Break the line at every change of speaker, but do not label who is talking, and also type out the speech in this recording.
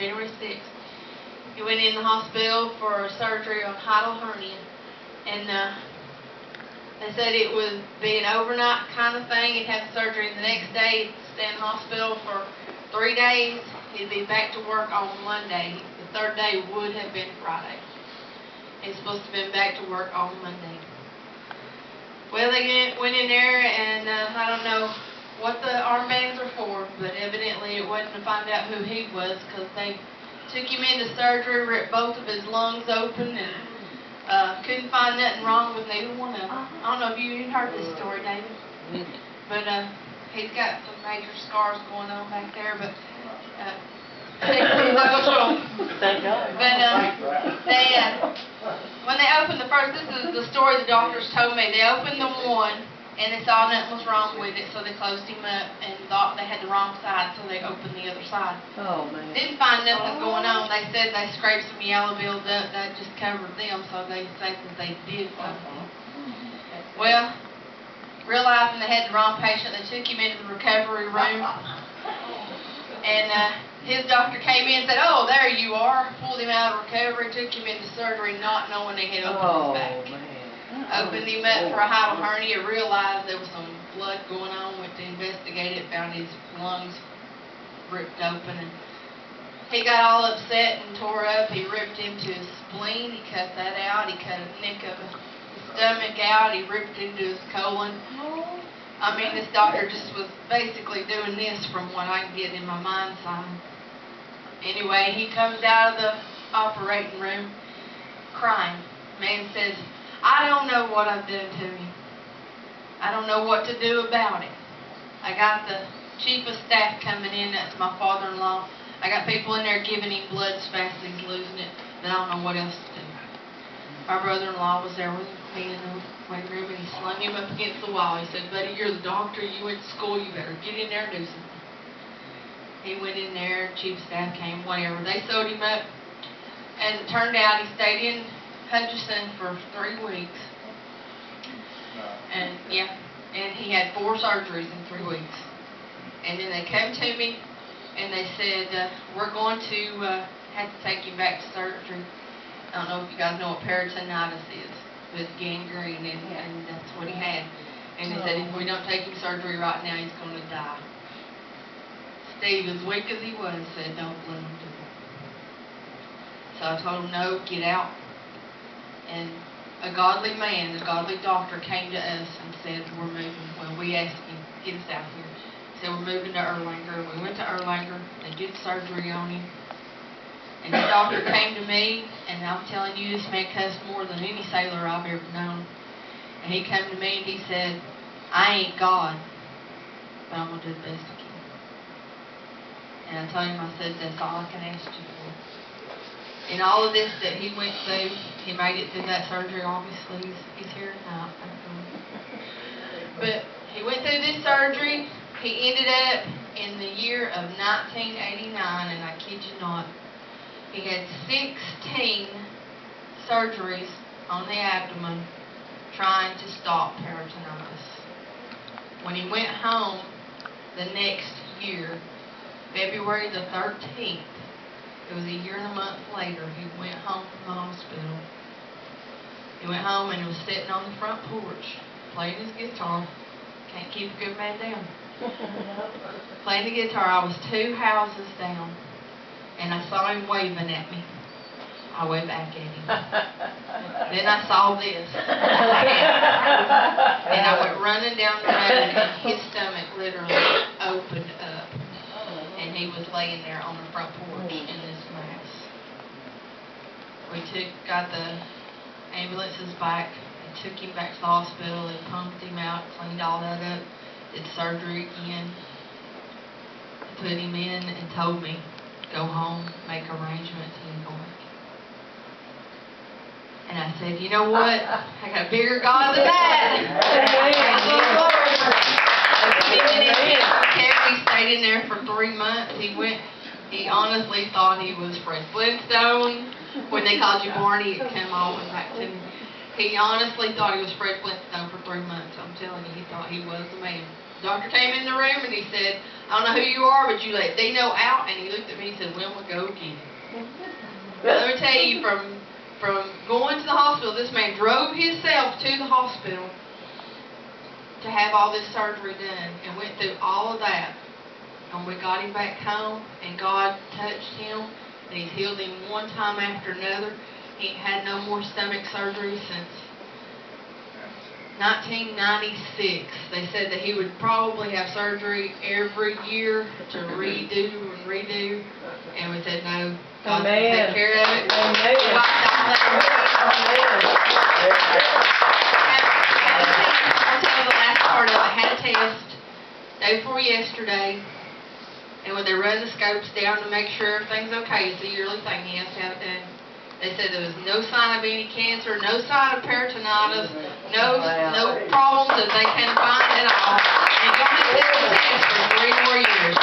January 6th. He went in the hospital for surgery on hiatal hernia, and they said it would be an overnight kind of thing. He'd have surgery the next day, he'd stay in the hospital for 3 days. He'd be back to work on Monday. The third day would have been Friday. He's supposed to have been back to work on Monday. Well, they went in there, and I don't know what the armbands are for, but evidently it wasn't to find out who he was, because they took him into surgery, ripped both of his lungs open, and couldn't find nothing wrong with neither one of them. I don't know if you even heard this story, David, but he's got some major scars going on back there, but
Thank God.
But when they opened the first, this is the story the doctors told me. They opened the one, and they saw nothing was wrong with it, so they closed him up and thought they had the wrong side, so they opened the other side.
Oh, man.
Didn't find nothing going on. They said they scraped some yellow bills up. That just covered them, so they said that they did something. Well, realizing they had the wrong patient, they took him into the recovery room. And his doctor came in and said, "Oh, there you are." Pulled him out of recovery, took him into surgery, not knowing they had opened his back. Opened him up for a hiatal hernia, realized there was some blood going on, went to investigate it, found his lungs ripped open, and he got all upset and tore up. He ripped into his spleen, he cut that out, he cut a nick of his stomach out, he ripped into his colon. I mean, this doctor just was basically doing this from what I can get in my mind's eye. Anyway, he comes out of the operating room crying. Man says, "I don't know what I've done to him. I don't know what to do about it. I got the chief of staff coming in, that's my father-in-law. I got people in there giving him blood as fast as he's losing it, but I don't know what else to do." My brother-in-law was there with me in the waiting room, and he slung him up against the wall. He said, "Buddy, you're the doctor, you went to school, you better get in there and do something." He went in there, chief of staff came, whatever. They sewed him up, and it turned out he stayed in Hutchinson for 3 weeks. And he had 4 surgeries in 3 weeks. And then they came to me, and they said, "We're going to have to take him back to surgery." I don't know if you guys know what peritonitis is, but gangrene, and that's what he had. And they said, if we don't take him to surgery right now, he's going to die. Steve, as weak as he was, said, "Don't let him do it." So I told him, "No, get out." And a godly man, a godly doctor came to us and said, "We're moving." Well, we asked him, "Get us out here." He said, "We're moving to Erlanger." We went to Erlanger. They did surgery on him. And the doctor came to me, and I'm telling you, this man cussed more than any sailor I've ever known. And he came to me and he said, "I ain't God, but I'm going to do the best I can." And I told him, I said, "That's all I can ask you for." In all of this that he went through, he made it through that surgery, obviously. He's here tonight. But he went through this surgery. He ended up in the year of 1989, and I kid you not, he had 16 surgeries on the abdomen trying to stop peritonitis. When he went home the next year, February the 13th, it was a year and a month later, he went home from the hospital. He went home and he was sitting on the front porch, playing his guitar. Can't keep a good man down. Playing the guitar. I was 2 houses down, and I saw him waving at me. I waved back at him. Then I saw this. And I went running down the road, and his stomach literally opened up. And he was laying there on the front porch in this mass. We got the ambulances back, and took him back to the hospital, and pumped him out, cleaned all that up, did surgery again, put him in, and told me, "Go home, make arrangements, and go back." And I said, "You know what? I got a bigger God than that." He stayed in there for 3 months. He honestly thought he was Fred Flintstone. When they called you Barney, it came all the way back to me. He honestly thought he was Fred Flintstone for 3 months. I'm telling you, he thought he was the man. doctor came in the room and he said, I don't know who you are, but you let Dino out. And he looked at me and said, Wilma, go again. Let me tell you, from going to the hospital, this man drove himself to the hospital to have all this surgery done and went through all of that. And we got him back home, and God touched him, and He's healed him one time after another. He ain't had no more stomach surgery since 1996. They said that he would probably have surgery every year to redo and redo. And we said, no, God's going to take care of it.
Amen.
I'll tell you the last part of it. I had a test day before yesterday. And when they run the scopes down to make sure everything's okay, it's a yearly thing, he has to have it done. They said there was no sign of any cancer, no sign of peritonitis, no problems that they can find at all. And going to take the test for 3 more years.